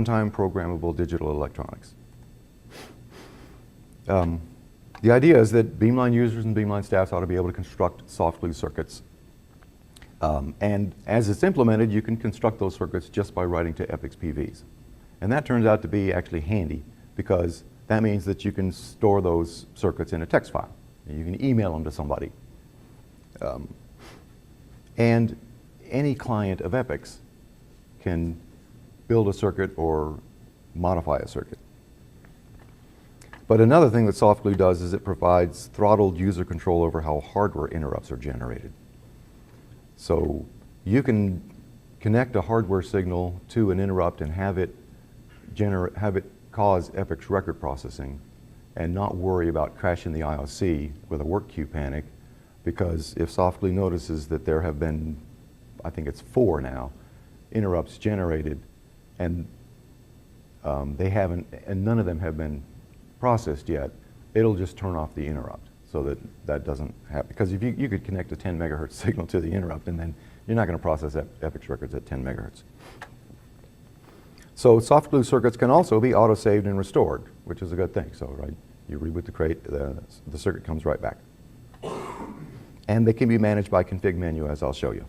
one-time programmable digital electronics. The idea is that Beamline users and Beamline staffs ought to be able to construct SoftGlue circuits. And as it's implemented, you can construct those circuits just by writing to EPICS PVs. And that turns out to be actually handy because that means that you can store those circuits in a text file. You can email them to somebody. And any client of EPICS can build a circuit or modify a circuit. But another thing that SoftGlue does is it provides throttled user control over how hardware interrupts are generated. So you can connect a hardware signal to an interrupt and have it cause EPICS record processing and not worry about crashing the IOC with a work queue panic, because if SoftGlue notices that there have been, I think it's 4 now, interrupts generated and none of them have been processed yet, it'll just turn off the interrupt so that that doesn't happen. Because if you could connect a 10 megahertz signal to the interrupt and then you're not going to process EPICS records at 10 megahertz. So SoftGlue circuits can also be auto-saved and restored, which is a good thing. So right, you reboot the crate, the circuit comes right back. And they can be managed by config menu, as I'll show you.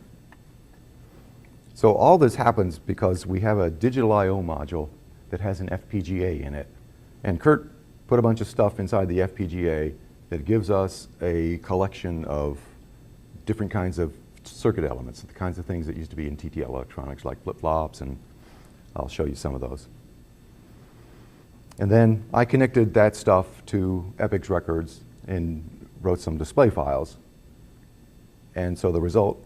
So all this happens because we have a digital I/O module that has an FPGA in it. And Kurt put a bunch of stuff inside the FPGA that gives us a collection of different kinds of circuit elements, the kinds of things that used to be in TTL electronics, like flip-flops, and I'll show you some of those. And then I connected that stuff to EPICS records and wrote some display files. And so the result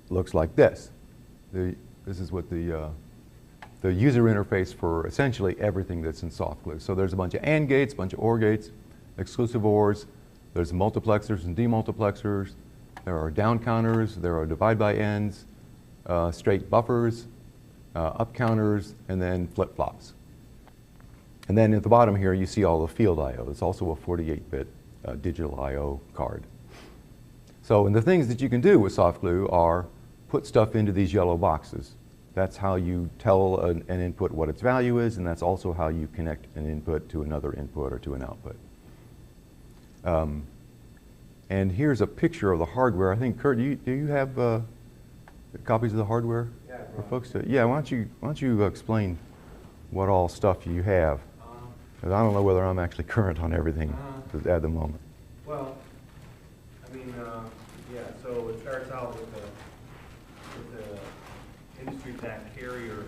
looks like this. This is what the user interface for essentially everything that's in SoftGlue. So there's a bunch of AND gates, a bunch of OR gates, exclusive ORs, there's multiplexers and demultiplexers, there are down counters, there are divide by ends, straight buffers, up counters, and then flip-flops. And then at the bottom here you see all the field I/O. It's also a 48-bit digital I/O card. So, and the things that you can do with SoftGlue are put stuff into these yellow boxes. That's how you tell an input what its value is, and that's also how you connect an input to another input or to an output. And here's a picture of the hardware. I think, Kurt, do you have copies of the hardware for folks? Yeah, why don't you explain what all stuff you have? Because I don't know whether I'm actually current on everything at the moment. Well, I mean, yeah, so it starts out with the industry pack carrier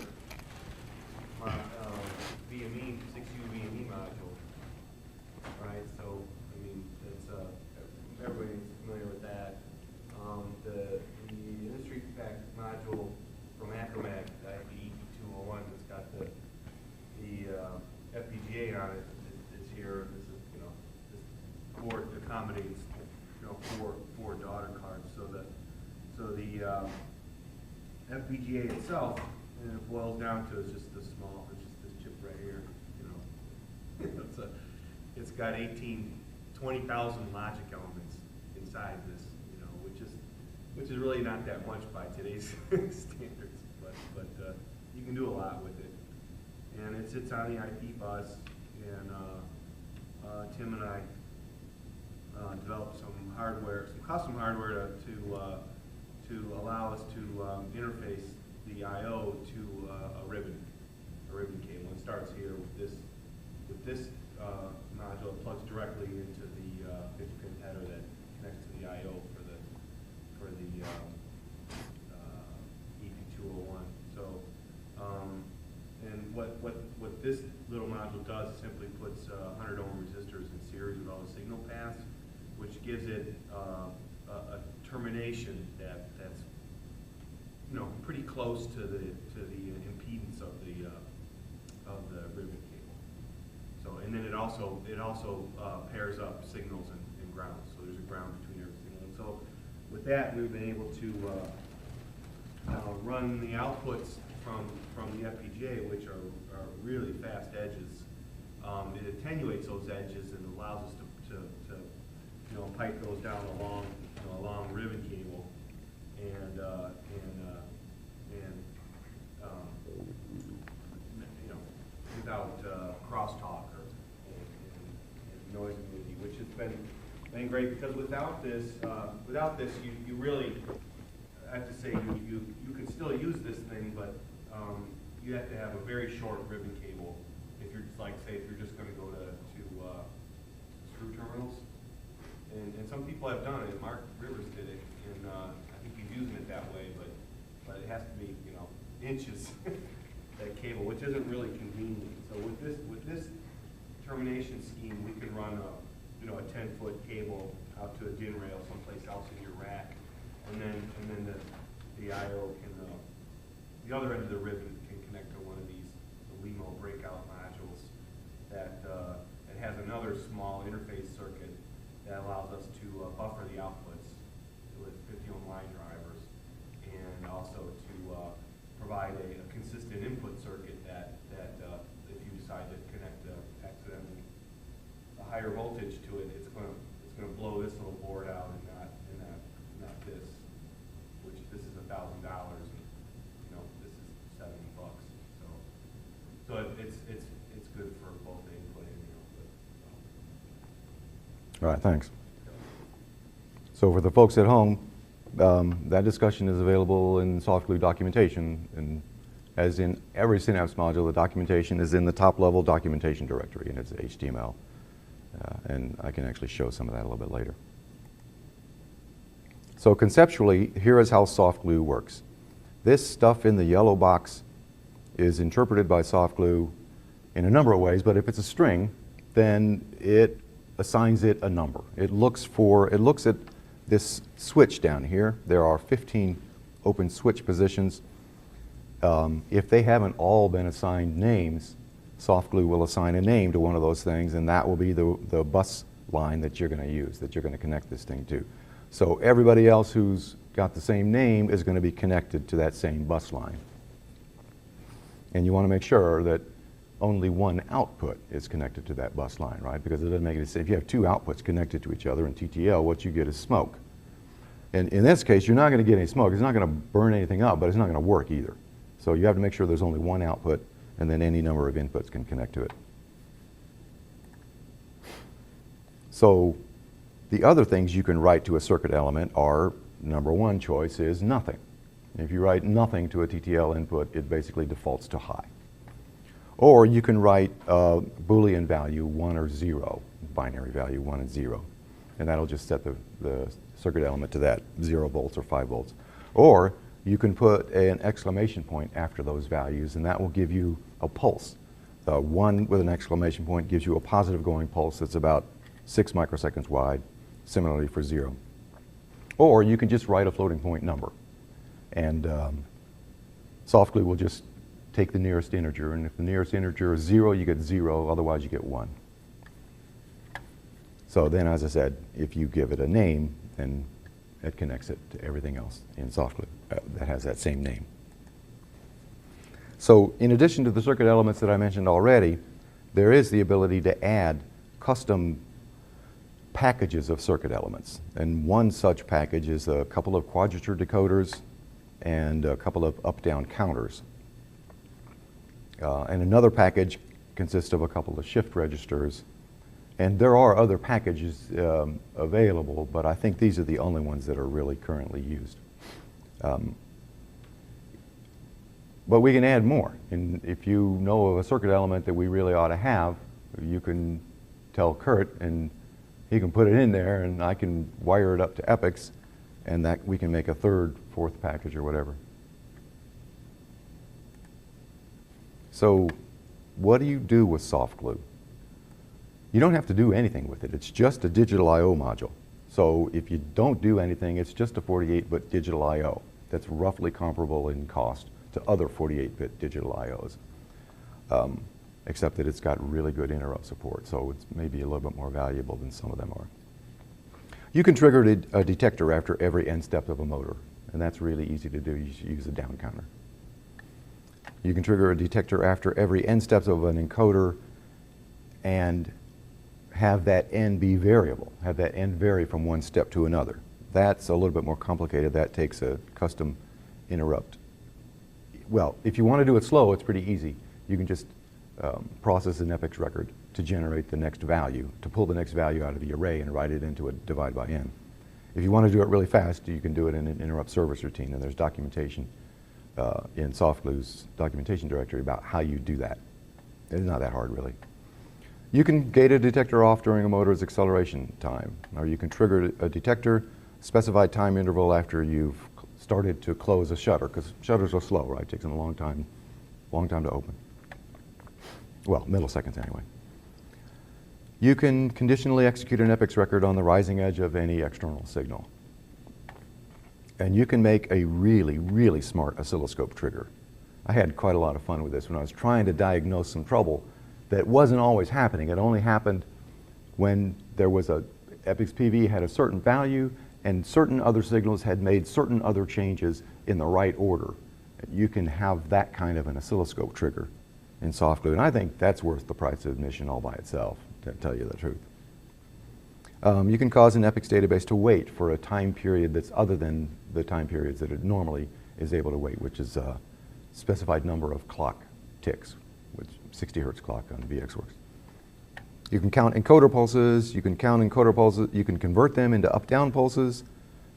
VME, 6U VME module, right? So, I mean, it's, everybody's familiar with that. The industry pack module from Acromac, the EP201, that's got the FPGA on it, is here. This is, this board accommodates, four daughter cards. So the FPGA itself, and it boils down to, it's just this chip right here, it's got 20,000 logic elements inside this, which is really not that much by today's standards, but you can do a lot with it. And it sits on the IP bus, and Tim and I developed some hardware, some custom hardware to allow us to interface the I/O to a ribbon cable. It starts here with this module. It plugs directly into the 50-pin header that connects to the I/O for the EP201. So, and what this little module does is simply puts 100 ohm resistors in series with all the signal paths, which gives it a termination that's pretty close to the impedance of the ribbon cable. So, and then it also pairs up signals and grounds. So there's a ground between every signal. And so with that, we've been able to run the outputs from the FPGA, which are really fast edges. It attenuates those edges and allows us to pipe those down along along ribbon cable, and without crosstalk and noise immunity, which has been great, because without this, you really, I have to say, you could still use this thing, but you have to have a very short ribbon cable if you're like, say, if you're just going to go to screw terminals. And some people have done it. Mark Rivers did it, and I think he's using it that way, but it has to be, you know, inches, that cable, which isn't really convenient. So with this termination scheme, we can run a 10-foot cable out to a DIN rail someplace else in your rack, and then the IO can, the other end of the ribbon can connect to one of these, the LEMO breakout modules that it has another small interface circuit that allows us to buffer the outputs with 50-ohm line drivers, and also to provide a consistent input circuit that if you decide to connect accidentally a higher voltage to it, it's going to blow this little board out and not this, which this is $1,000 and this is $70. So it's good for both the input and the output. All right, thanks. So for the folks at home, that discussion is available in SoftGlue documentation, and as in every Synapse module, the documentation is in the top-level documentation directory, and it's HTML. And I can actually show some of that a little bit later. So conceptually, here is how SoftGlue works. This stuff in the yellow box is interpreted by SoftGlue in a number of ways, but if it's a string, then it assigns it a number. It looks at this switch down here. There are 15 open switch positions. If they haven't all been assigned names, SoftGlue will assign a name to one of those things, and that will be the bus line that you're going to use, that you're going to connect this thing to. So everybody else who's got the same name is going to be connected to that same bus line. And you want to make sure that only one output is connected to that bus line, right? Because it doesn't make any sense. If you have two outputs connected to each other in TTL, what you get is smoke. And in this case, you're not going to get any smoke. It's not going to burn anything up, but it's not going to work either. So you have to make sure there's only one output, and then any number of inputs can connect to it. So the other things you can write to a circuit element are, number one choice is nothing. If you write nothing to a TTL input, it basically defaults to high. Or you can write a Boolean value 1 or 0, binary value 1 and 0. And that'll just set the circuit element to that, 0 volts or 5 volts. Or you can put an exclamation point after those values, and that will give you a pulse. The 1 with an exclamation point gives you a positive going pulse that's about 6 microseconds wide, similarly for 0. Or you can just write a floating point number. And SoftGlue will just take the nearest integer, and if the nearest integer is 0, you get 0, otherwise you get 1. So then, as I said, if you give it a name, then it connects it to everything else in SoftGlue that has that same name. So in addition to the circuit elements that I mentioned already, there is the ability to add custom packages of circuit elements. And one such package is a couple of quadrature decoders and a couple of up-down counters. And another package consists of a couple of shift registers. And there are other packages available, but I think these are the only ones that are really currently used. But we can add more. And if you know of a circuit element that we really ought to have, you can tell Kurt, and he can put it in there, and I can wire it up to epochs, and that we can make a third, fourth package or whatever. So what do you do with SoftGlue? You don't have to do anything with it. It's just a digital I/O module. So if you don't do anything, it's just a 48-bit digital I/O that's roughly comparable in cost to other 48-bit digital I/Os, except that it's got really good interrupt support, so it's maybe a little bit more valuable than some of them are. You can trigger a detector after every n step of a motor, and that's really easy to do. You should use a down counter. You can trigger a detector after every n steps of an encoder and have that n be variable, have that n vary from one step to another. That's a little bit more complicated. That takes a custom interrupt. Well, if you want to do it slow, it's pretty easy. You can just process an epoch record to generate the next value, to pull the next value out of the array and write it into a divide by n. If you want to do it really fast, you can do it in an interrupt service routine, and there's documentation in SoftGlue's documentation directory about how you do that. It's not that hard, really. You can gate a detector off during a motor's acceleration time, or you can trigger a detector specified time interval after you've started to close a shutter, because shutters are slow, right? It takes them a long time to open. Well, milliseconds anyway. You can conditionally execute an epoch record on the rising edge of any external signal. And you can make a really, really smart oscilloscope trigger. I had quite a lot of fun with this when I was trying to diagnose some trouble that wasn't always happening. It only happened when there was epoch PV had a certain value and certain other signals had made certain other changes in the right order. You can have that kind of an oscilloscope trigger in SoftGlue, and I think that's worth the price of admission all by itself, to tell you the truth. You can cause an epoch database to wait for a time period that's other than the time periods that it normally is able to wait, which is a specified number of clock ticks, which 60 hertz clock on VxWorks. You can count encoder pulses, you can convert them into up-down pulses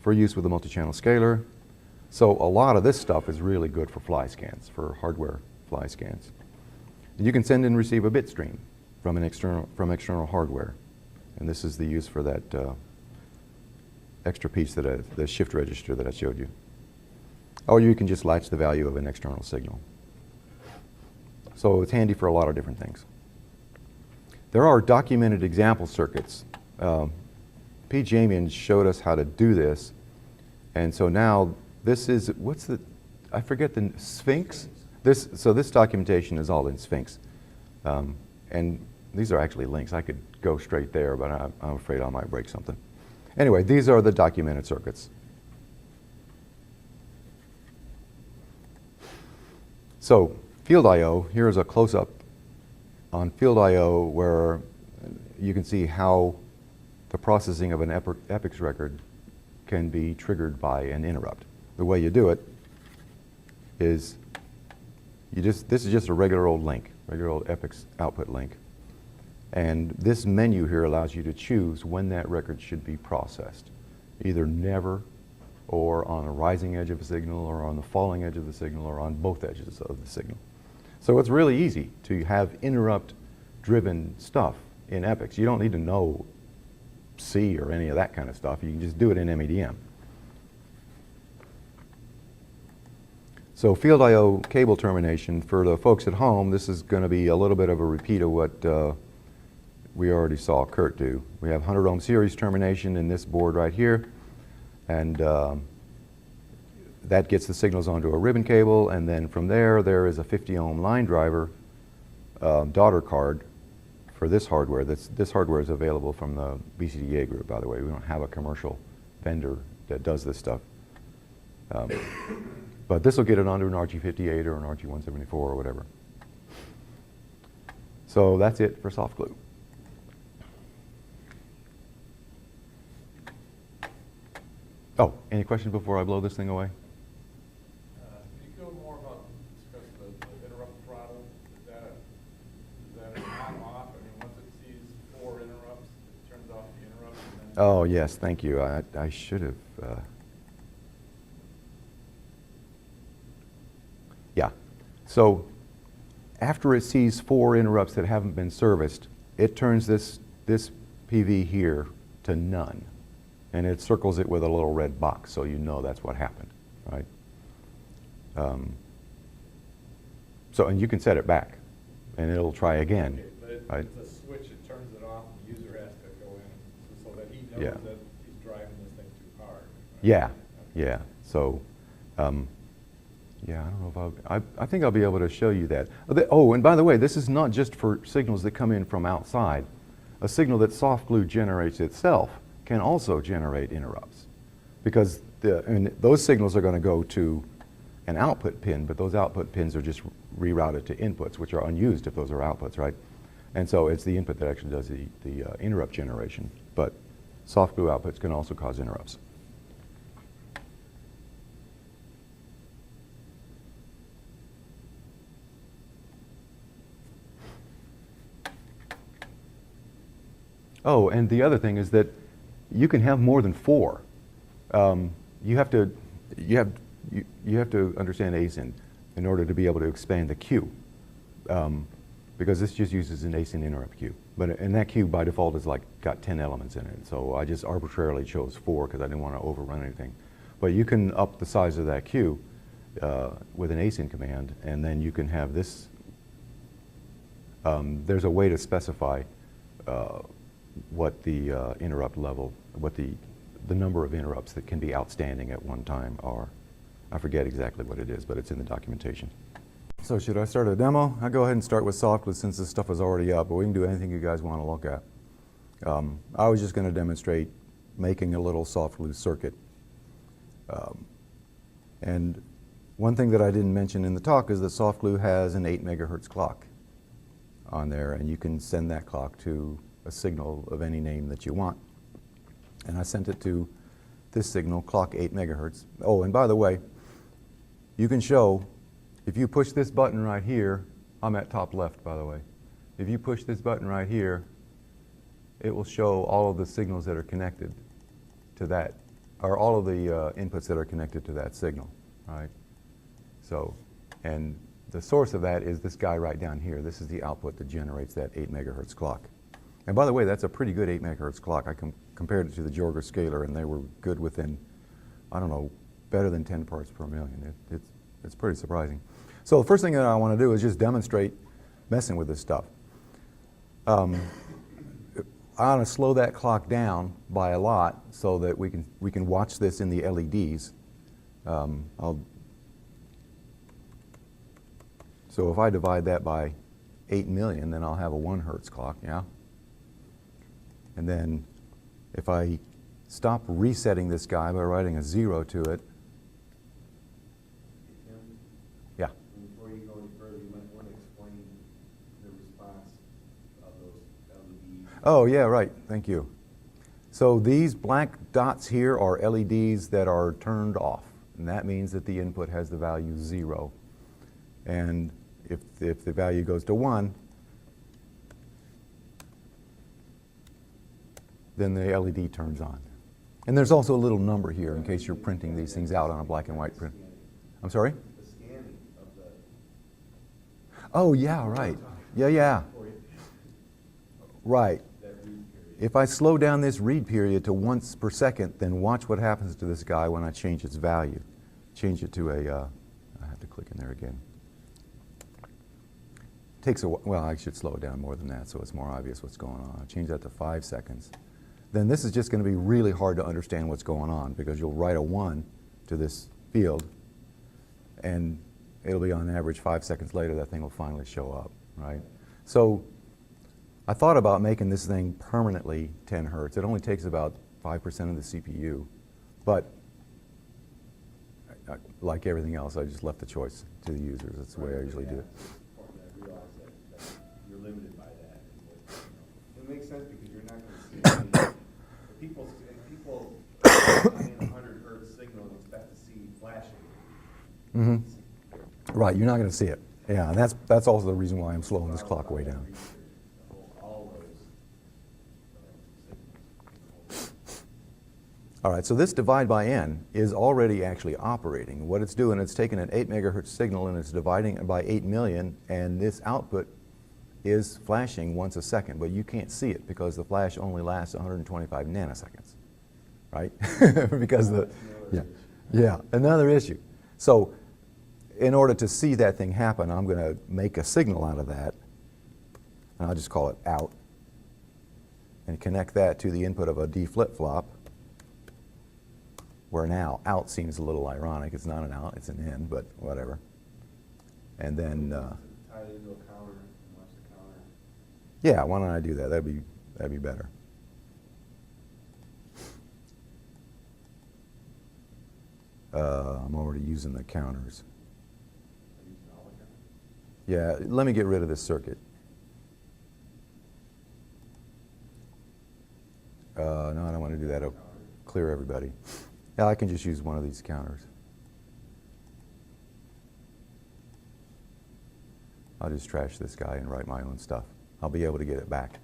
for use with a multi-channel scaler. So a lot of this stuff is really good for fly scans, for hardware fly scans. You can send and receive a bit stream from external hardware. And this is the use for that extra piece, the shift register that I showed you. Or you can just latch the value of an external signal. So it's handy for a lot of different things. There are documented example circuits. Pete Jamian showed us how to do this. And so now this is, I forget the Sphinx? So this documentation is all in Sphinx. And these are actually links. I could go straight there, but I'm afraid I might break something. Anyway, these are the documented circuits. So field I/O, here's a close-up on field I/O where you can see how the processing of an epoch record can be triggered by an interrupt. The way you do it is this is just a regular old link, regular old epoch output link. And this menu here allows you to choose when that record should be processed, either never, or on a rising edge of a signal, or on the falling edge of the signal, or on both edges of the signal. So it's really easy to have interrupt-driven stuff in epochs. You don't need to know C or any of that kind of stuff. You can just do it in MEDM. So field I/O cable termination, for the folks at home, this is going to be a little bit of a repeat of what we already saw Kurt do. We have 100 ohm series termination in this board right here, and that gets the signals onto a ribbon cable, and then from there is a 50 ohm line driver daughter card for this hardware. This hardware is available from the BCDA group, by the way. We don't have a commercial vendor that does this stuff. But this will get it onto an RG58 or an RG174 or whatever. So that's it for SoftGlue. Oh, any questions before I blow this thing away? Can you go more about discuss the interrupt throttle? Is that an on-off? I mean, once it sees 4 interrupts, it turns off the interrupts. And then Oh yes, thank you. I should have. Yeah. So after it sees 4 interrupts that haven't been serviced, it turns this PV here to none. And it circles it with a little red box, so you know that's what happened, right? And you can set it back, and it'll try again, but right? it's a switch, it turns it off, and the user has to go in so that he knows Yeah. that he's driving this thing too hard. Right? Yeah, yeah. So, yeah, I don't know if I think I'll be able to show you that. Oh, and by the way, this is not just for signals that come in from outside. A signal that SoftGlue generates itself can also generate interrupts, because those signals are going to go to an output pin, but those output pins are just rerouted to inputs, which are unused if those are outputs, right? And so it's the input that actually does the interrupt generation, but SoftGlue outputs can also cause interrupts. Oh, and the other thing is that you can have more than 4. You have to understand ASIN in order to be able to expand the queue, because this just uses an ASIN interrupt queue. And that queue by default is like got 10 elements in it. So I just arbitrarily chose 4 because I didn't want to overrun anything. But you can up the size of that queue with an ASIN command, and then you can have this. There's a way to specify what the interrupt level, what the number of interrupts that can be outstanding at one time are. I forget exactly what it is, but it's in the documentation. So should I start a demo? I'll go ahead and start with SoftGlue since this stuff is already up, but we can do anything you guys want to look at. I was just going to demonstrate making a little SoftGlue circuit. And one thing that I didn't mention in the talk is that SoftGlue has an 8 megahertz clock on there, and you can send that clock to a signal of any name that you want. And I sent it to this signal, clock 8 megahertz. Oh, and by the way, you can show, if you push this button right here, I'm at top left, by the way. If you push this button right here, it will show all of the signals that are connected to that, or all of the inputs that are connected to that signal, right? So, and the source of that is this guy right down here. This is the output that generates that 8 megahertz clock. And by the way, that's a pretty good 8 megahertz clock. I compared it to the Jorger scaler, and they were good within, I don't know, better than 10 parts per million. It's pretty surprising. So the first thing that I want to do is just demonstrate messing with this stuff. I want to slow that clock down by a lot so that we can watch this in the LEDs. So if I divide that by 8 million, then I'll have a 1 hertz clock, yeah? And then if I stop resetting this guy by writing a 0 to it, yeah. Before you go any further, you might want to explain the response of those LEDs. Oh, yeah, right. Thank you. So these black dots here are LEDs that are turned off, and that means that the input has the value 0. And if the value goes to 1, then the LED turns on. And there's also a little number here in case you're printing these things out on a black and white print. I'm sorry? The scanning of the... Oh, yeah, right. Yeah. Right. If I slow down this read period to once per second, then watch what happens to this guy when I change its value. Change it to a, I have to click in there again. Takes a, well, I should slow it down more than that so it's more obvious what's going on. I'll change that to 5 seconds. Then this is just going to be really hard to understand what's going on because you'll write a 1 to this field and it'll be on average 5 seconds later that thing will finally show up, right? So I thought about making this thing permanently 10 hertz. It only takes about 5% of the CPU, but like everything else, I just left the choice to the users. That's the way I usually do it. I realize that you're limited by that. It makes sense because you're not going to see people in a 100 hertz signal and expect to see flashing. Mm-hmm. Right, you're not going to see it. Yeah, and that's also the reason why I'm slowing this clock way down. All right, so this divide by n is already actually operating. What it's doing, it's taking an 8 megahertz signal and it's dividing it by 8 million, and this output is flashing once a second, but you can't see it because the flash only lasts 125 nanoseconds, right? Because another issue. So in order to see that thing happen, I'm going to make a signal out of that, and I'll just call it out, and connect that to the input of a D flip-flop, where now out seems a little ironic. It's not an out, it's an in, but whatever. And then tie it into a counter and watch the counter. Yeah, why don't I do that? That'd be better. I'm already using the counters. Yeah, let me get rid of this circuit. No, I don't want to do that. It'll clear everybody. Yeah, I can just use one of these counters. I'll just trash this guy and write my own stuff. I'll be able to get it back.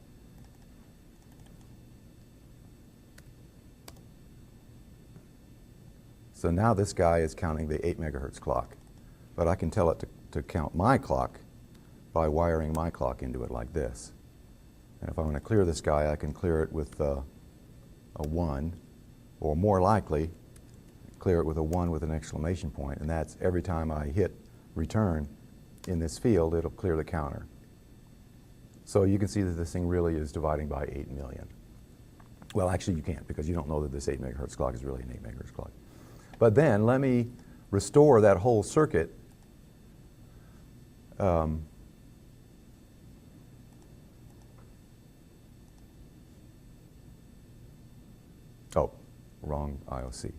So now this guy is counting the 8 megahertz clock. But I can tell it to count my clock by wiring my clock into it like this. And if I want to clear this guy, I can clear it with a 1, or more likely, clear it with a 1 with an exclamation point, and that's every time I hit return in this field, it'll clear the counter. So you can see that this thing really is dividing by 8 million. Well, actually you can't, because you don't know that this 8 megahertz clock is really an 8 megahertz clock. But then let me restore that whole circuit oh, wrong IOC.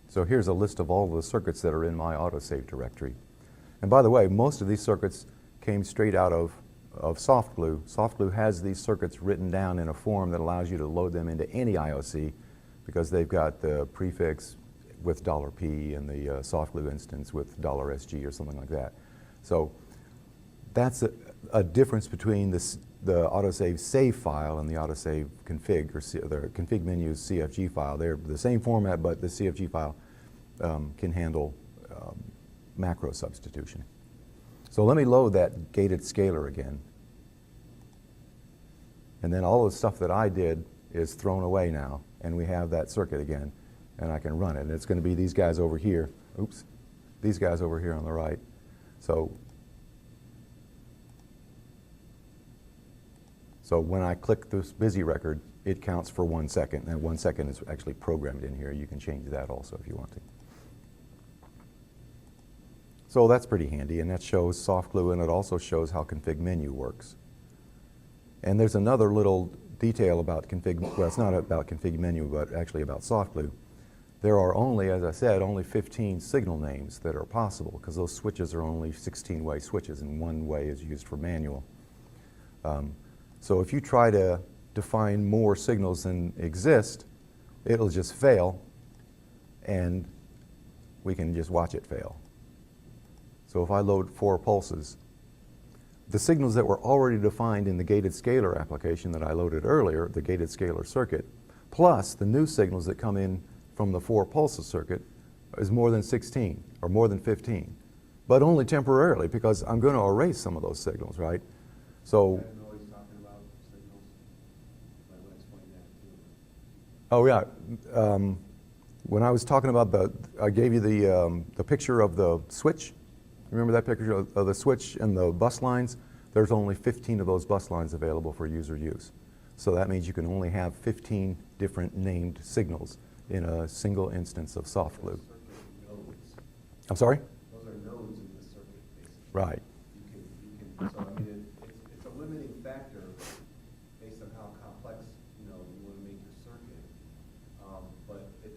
So here's a list of all of the circuits that are in my autosave directory. And by the way, most of these circuits came straight out of SoftGlue. SoftGlue has these circuits written down in a form that allows you to load them into any IOC because they've got the prefix with $P and the SoftGlue instance with $SG or something like that. So that's a difference between the autosave save file and the autosave config, or the config menu's CFG file. They're the same format, but the CFG file can handle macro substitution. So let me load that gated scaler again. And then all the stuff that I did is thrown away now, and we have that circuit again, and I can run it. And it's going to be these guys over here. Oops. These guys over here on the right. So when I click this busy record, it counts for 1 second, and 1 second is actually programmed in here. You can change that also if you want to. So that's pretty handy, and that shows SoftGlue, and it also shows how config menu works. And there's another little detail about config, well, it's not about config menu, but actually about SoftGlue. There are only, as I said, only 15 signal names that are possible, because those switches are only 16-way switches, and 1 way is used for manual. So if you try to define more signals than exist, it'll just fail, and we can just watch it fail. So if I load 4 pulses, the signals that were already defined in the gated scaler application that I loaded earlier, the gated scaler circuit, plus the new signals that come in from the 4 pulses circuit is more than 16 or more than 15, but only temporarily, because I'm going to erase some of those signals, right? So. Oh yeah, when I was talking about I gave you the picture of the switch. Remember that picture of the switch and the bus lines? There's only 15 of those bus lines available for user use. So that means you can only have 15 different named signals in a single instance of SoftGlue. I'm sorry? Those are nodes in the circuit, basically. Right. So I mean, it's a limiting factor based on how complex you want to make your circuit. But it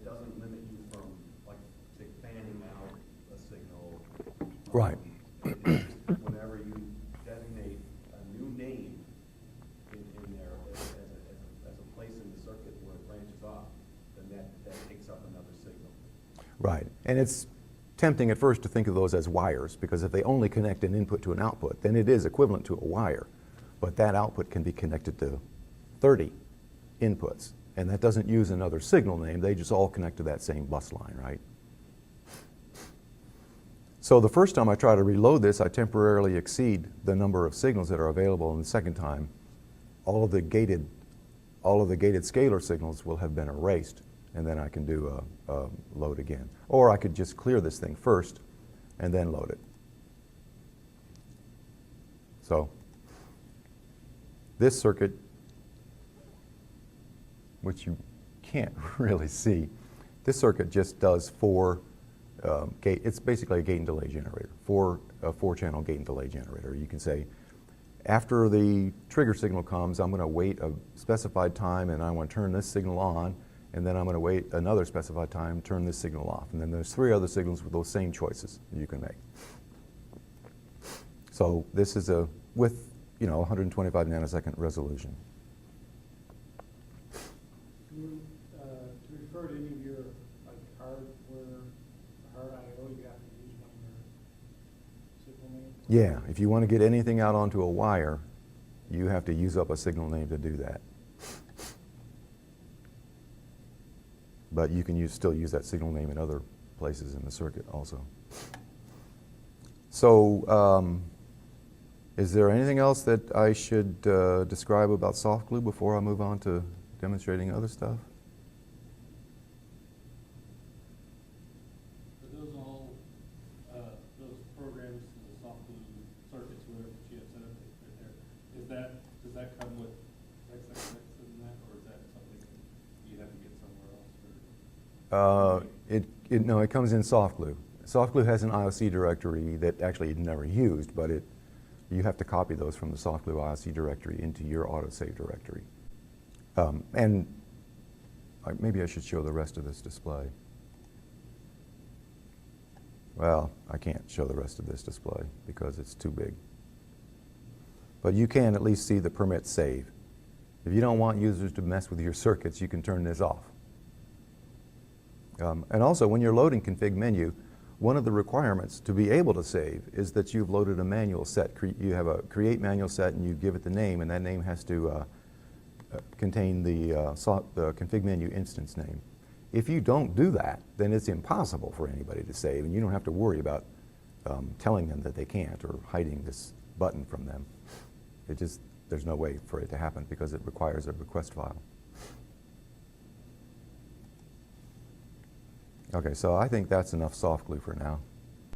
doesn't limit you from, like, say, fanning out a signal. Right. Whenever you designate a new name in there as a place in the circuit where it branches off, then that takes up another signal. Right. And it's tempting at first to think of those as wires, because if they only connect an input to an output, then it is equivalent to a wire. But that output can be connected to 30 inputs. And that doesn't use another signal name. They just all connect to that same bus line, right? So the first time I try to reload this, I temporarily exceed the number of signals that are available, and the second time, all of the gated scalar signals will have been erased, and then I can do a load again. Or I could just clear this thing first and then load it. So this circuit, which you can't really see, this circuit just does 4 it's basically a gate and delay generator, a 4-channel gate and delay generator. You can say, after the trigger signal comes, I'm going to wait a specified time, and I want to turn this signal on, and then I'm going to wait another specified time, turn this signal off. And then there's 3 other signals with those same choices you can make. So this is with 125 nanosecond resolution. To refer to any of your hardware, hard I/O, you have to use one of your signal names? Yeah, if you want to get anything out onto a wire, you have to use up a signal name to do that. But you can still use that signal name in other places in the circuit also. So is there anything else that I should describe about SoftGlue before I move on to demonstrating other stuff? Are those all, those programs, the SoftGlue circuits, whatever that you have set up right there, does that come with XXX in that, or is that something that you have to get somewhere else? Or? No, it comes in SoftGlue. SoftGlue has an IOC directory that actually is never used, but you have to copy those from the SoftGlue IOC directory into your autosave directory. And maybe I should show the rest of this display. Well, I can't show the rest of this display because it's too big. But you can at least see the permit save. If you don't want users to mess with your circuits, you can turn this off. And also, when you're loading config menu, one of the requirements to be able to save is that you've loaded a manual set. You have a create manual set and you give it the name, and that name has to contain the config menu instance name. If you don't do that, then it's impossible for anybody to save, and you don't have to worry about telling them that they can't or hiding this button from them. There's no way for it to happen because it requires a request file. Okay, so I think that's enough SoftGlue for now.